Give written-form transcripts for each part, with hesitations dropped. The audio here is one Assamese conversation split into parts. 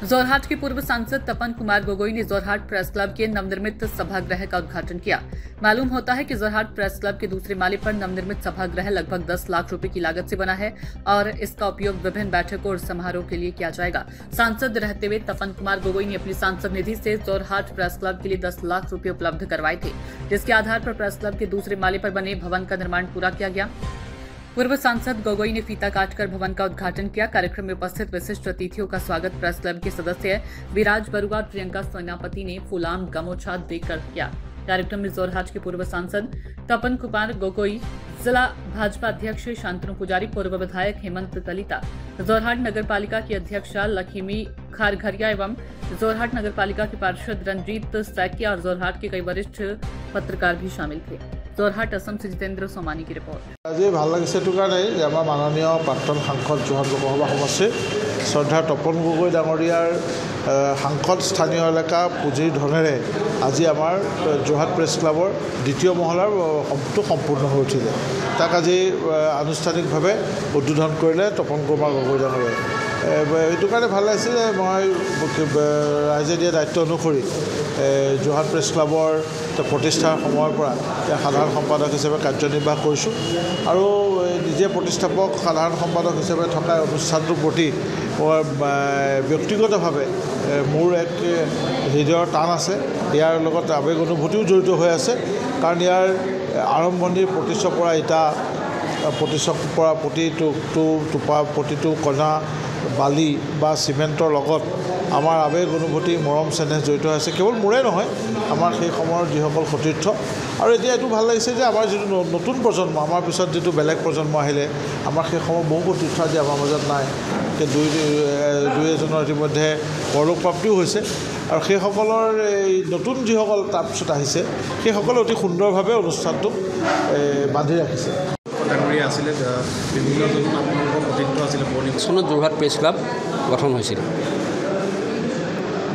जोरहाट के पूर्व सांसद तपन कुमार गोगोई ने जोरहाट प्रेस क्लब के नवनिर्मित सभागृह का उद्घाटन किया। मालूम होता है कि जोरहाट प्रेस क्लब के दूसरे माले पर नवनिर्मित सभागृह लगभग 10 लाख रुपए की लागत से बना है और इसका उपयोग विभिन्न बैठकों और समारोह के लिए किया जाएगा। सांसद रहते हुए तपन कुमार गोगोई ने अपनी सांसद निधि से जोरहाट प्रेस क्लब के लिए 10 लाख रुपए उपलब्ध करवाए थे, जिसके आधार पर प्रेस क्लब के दूसरे माले पर बने भवन का निर्माण पूरा किया गया। पूर्व सांसद गोगोई ने फीता काटकर भवन का उद्घाटन किया। कार्यक्रम में उपस्थित विशिष्ट अतिथियों का स्वागत प्रेस क्लब के सदस्य विराज बरुआ, प्रियंका सेनापति ने फूलाम गमोछा देकर किया। कार्यक्रम में जोरहाट के पूर्व सांसद तपन कुमार गोगोई, जिला भाजपा अध्यक्ष शांतनु पुजारी, पूर्व विधायक हेमंत कलिता, जोरहाट नगरपालिका की अध्यक्षा लक्ष्मी खारघरिया एवं जोरहाट नगरपालिका के पार्षद रंजीत सैकिया और जोरहाट के कई वरिष्ठ पत्रकार भी शामिल थे। जोरहाट असम से जितेंद्र सोमानी की रिपोर्ट। आज ভাল লাগিছে কাৰণে আমাৰ মাননীয় প্ৰাক্তন সাংসদ যোৰহাট লোকসভা সমষ্টিৰ শ্ৰদ্ধা তপন গগৈ ডাঙৰীয়াৰ সাংসদ স্থানীয় এলেকা পুঁজিৰ ধনেৰে আজি আমাৰ যোৰহাট প্ৰেছ ক্লাবৰ দ্বিতীয় মহলাৰ সম্পূৰ্ণ হৈ উঠিলে। তাক আজি আনুষ্ঠানিকভাৱে উদ্বোধন কৰিলে তপন কুমাৰ গগৈ ডাঙৰীয়াই। এইটো কাৰণে ভাল লাগিছে যে মই ৰাইজে দিয়া দায়িত্ব অনুসৰি যোৰহাট প্ৰেছ ক্লাবৰ প্ৰতিষ্ঠাৰ সময়ৰ পৰা সাধাৰণ সম্পাদক হিচাপে কাৰ্যনিৰ্বাহ কৰিছোঁ আৰু নিজে প্ৰতিষ্ঠাপক সাধাৰণ সম্পাদক হিচাপে থকা অনুষ্ঠানটোৰ প্ৰতি ব্যক্তিগতভাৱে মোৰ এক হৃদয়ৰ টান আছে। ইয়াৰ লগত আৱেগ অনুভূতিও জড়িত হৈ আছে, কাৰণ ইয়াৰ আৰম্ভণিৰ প্ৰতিষ্ঠাৰ পৰা ইটা প্ৰতিষ্ঠাৰ পৰা প্ৰতিটো কণা বালি বা চিমেণ্টৰ লগত আমাৰ আৱেগ অনুভূতি মৰম চেনেহ জড়িত আছে। কেৱল মোৰে নহয়, আমাৰ সেই সময়ৰ যিসকল সতীৰ্থ। আৰু এতিয়া এইটো ভাল লাগিছে যে আমাৰ যিটো নতুন প্ৰজন্ম, আমাৰ পিছত যিটো বেলেগ প্ৰজন্ম আহিলে, আমাৰ সেই সময়ৰ বহু সতীৰ্থ আজি আমাৰ মাজত নাই। দুই এজনৰ ইতিমধ্যে পৰলোকপ্ৰাপ্তিও হৈছে আৰু সেইসকলৰ এই নতুন যিসকল তাৰপিছত আহিছে সেইসকলে অতি সুন্দৰভাৱে অনুষ্ঠানটোক বান্ধি ৰাখিছে। চনত যোৰহাট প্ৰেছ ক্লাব গঠন হৈছিল।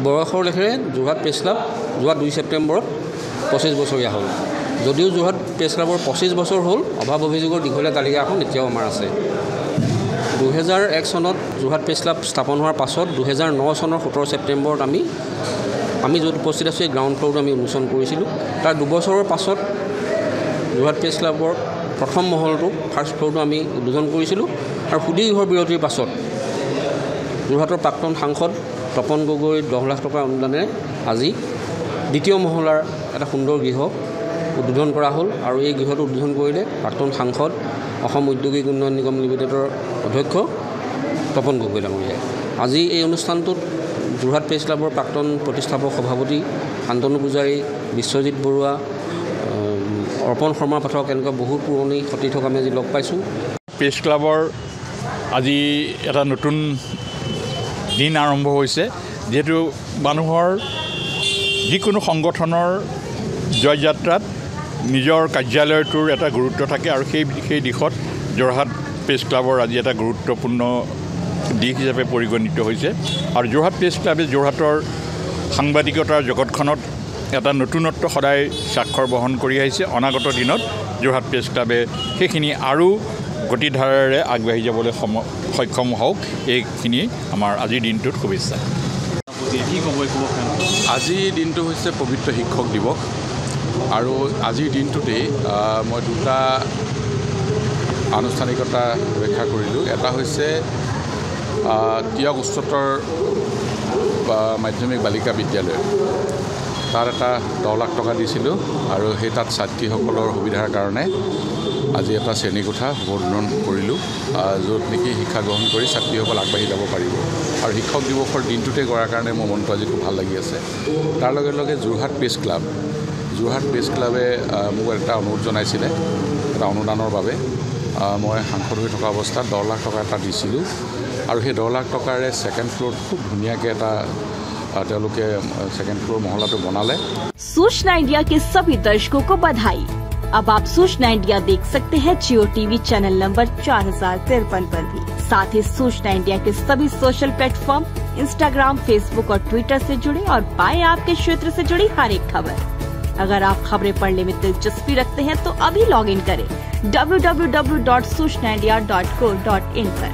বয়সৰ লেখেৰে যোৰহাট প্ৰেছ ক্লাব যোৱা 2 ছেপ্টেম্বৰত 25 বছৰীয়া হ'ল। যদিও যোৰহাট প্ৰেছ ক্লাবৰ 25 বছৰ হ'ল, অভাৱ অভিযোগৰ দীঘলীয়া তালিকাখন এতিয়াও আমাৰ আছে। 2001 চনত যোৰহাট প্ৰেছ ক্লাব স্থাপন হোৱাৰ পাছত 2009 চনৰ 17 ছেপ্টেম্বৰত আমি য'ত উপস্থিত আছোঁ এই গ্ৰাউণ্ড ফ্ল'ৰটো আমি উন্মোচন কৰিছিলোঁ। তাৰ 2 বছৰৰ পাছত যোৰহাট প্ৰেছ ক্লাবৰ প্ৰথম মহলটো ফাৰ্ষ্ট ফ্ল'ৰটো আমি উদ্বোধন কৰিছিলোঁ আৰু সুদীৰ্ঘ বিৰতিৰ পাছত যোৰহাটৰ প্ৰাক্তন সাংসদ তপন গগৈ 10 লাখ টকাৰ অনুদানেৰে আজি দ্বিতীয় মহলাৰ এটা সুন্দৰ গৃহ উদ্বোধন কৰা হ'ল আৰু এই গৃহটো উদ্বোধন কৰিলে প্ৰাক্তন সাংসদ অসম ঔদ্যোগিক উন্নয়ন নিগম লিমিটেডৰ অধ্যক্ষ তপন গগৈ ডাঙৰীয়াই। আজি এই অনুষ্ঠানটোত যোৰহাট প্ৰেছ ক্লাবৰ প্ৰাক্তন প্ৰতিষ্ঠাপক সভাপতি শান্তনু পূজাৰী, বিশ্বজিৎ বৰুৱা, অৰ্পণ শৰ্মা পাঠক, এনেকুৱা বহু পুৰণি সতীৰ্থক আমি আজি লগ পাইছোঁ। প্ৰেছ ক্লাবৰ আজি এটা নতুন দিন আৰম্ভ হৈছে, যিহেতু মানুহৰ যিকোনো সংগঠনৰ জয়যাত্ৰাত নিজৰ কাৰ্যালয়টোৰ এটা গুৰুত্ব থাকে আৰু সেই দিশত যোৰহাট প্ৰেছ ক্লাবৰ আজি এটা গুৰুত্বপূৰ্ণ দিশ হিচাপে পৰিগণিত হৈছে। আৰু যোৰহাট প্ৰেছ ক্লাবে যোৰহাটৰ সাংবাদিকতাৰ জগতখনত এটা নতুনত্ব সদায় স্বাক্ষৰ বহন কৰি আহিছে। অনাগত দিনত যোৰহাট প্ৰেছ ক্লাবে সেইখিনি আৰু গতিধাৰাৰে আগবাঢ়ি যাবলৈ সক্ষম হওক, এইখিনি আমাৰ আজিৰ দিনটোত শুভেচ্ছা। আজিৰ দিনটো হৈছে পবিত্ৰ শিক্ষক দিৱস আৰু আজিৰ দিনটোতেই মই 2টা আনুষ্ঠানিকতা ৰক্ষা কৰিলোঁ। এটা হৈছে তিয়ক উচ্চতৰ মাধ্যমিক বালিকা বিদ্যালয়, তাত এটা 10 লাখ টকা দিছিলোঁ আৰু সেই তাত ছাত্ৰীসকলৰ সুবিধাৰ কাৰণে আজি এটা শ্ৰেণীকোঠা উদ্বোধন কৰিলোঁ, য'ত নেকি শিক্ষা গ্ৰহণ কৰি ছাত্ৰীসকল আগবাঢ়ি যাব পাৰিব। আৰু শিক্ষক দিৱসৰ দিনটোতে কৰাৰ কাৰণে মোৰ মনটো আজি খুব ভাল লাগি আছে। তাৰ লগে লগে যোৰহাট প্ৰেছ ক্লাবে মোক এটা অনুৰোধ জনাইছিলে এটা অনুদানৰ বাবে। মই সাংসদ হৈ থকা অৱস্থাত 10 লাখ টকা এটা দিছিলোঁ আৰু সেই 10 লাখ টকাৰে ছেকেণ্ড ফ্ল'ৰত খুব ধুনীয়াকৈ এটা তেওঁলোকে सेकंड फ्लोर मोहल्ला पे बनाले। सूचना इंडिया के सभी दर्शकों को बधाई। अब आप सूचना इंडिया देख सकते हैं जियो टीवी चैनल नंबर 4053 पर भी। साथ ही सूचना इंडिया के सभी सोशल प्लेटफॉर्म इंस्टाग्राम, फेसबुक और ट्विटर से जुड़े और पाएं आपके क्षेत्र से जुड़ी हर एक खबर। अगर आप खबरें पढ़ने में दिलचस्पी रखते हैं तो अभी लॉग इन करें www.सूचनाindia.co.in पर।